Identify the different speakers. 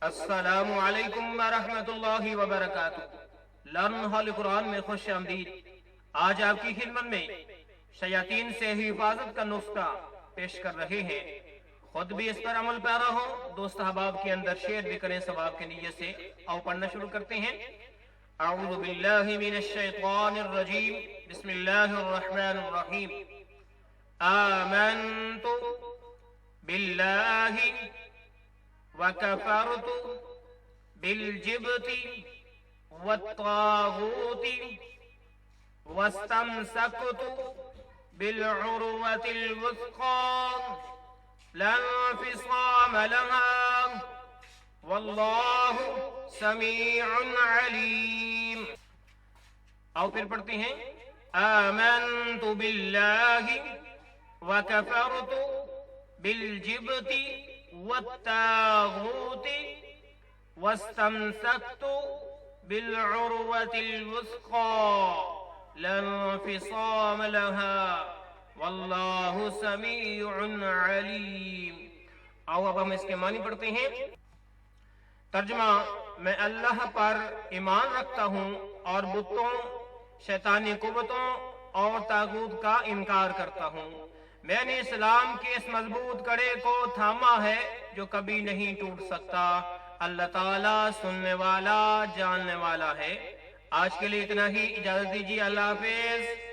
Speaker 1: السلام علیکم ورحمۃ اللہ وبرکاتہ۔ لرن ہال قرآن میں خوش آمدید۔ آج آپ کی خدمت میں شیاطین سے حفاظت کا نسخہ پیش کر رہے ہیں۔ خود بھی اس پر عمل پیرا ہو، دوست احباب کے اندر شیئر بھی کریں ثواب کی نیت سے۔ آؤ پڑھنا شروع کرتے ہیں۔ اعوذ باللہ من الشیطان الرجیم، بسم اللہ الرحمن الرحیم۔ آمنت باللہ وكفرت بالجبت والطاغوت واستمسكت بالعروة الوثقى لا انفصام لها والله سميع عليم۔ اور پھر پڑھتے ہیں آمنت باللہ وكفرت بالجبت والطاغوت واستمسكت بالعروة الوثقى لا انفصام لها والله سميع عليم۔ آؤ اب ہم اس کے معنی پڑھتے ہیں۔ ترجمہ: میں اللہ پر ایمان رکھتا ہوں اور بتوں، شیطانی قوتوں اور طاغوت کا انکار کرتا ہوں۔ میں نے اسلام کے اس مضبوط کڑے کو تھاما ہے جو کبھی نہیں ٹوٹ سکتا۔ اللہ تعالیٰ سننے والا، جاننے والا ہے۔ آج کے لیے اتنا ہی، اجازت دیجیے، اللہ حافظ۔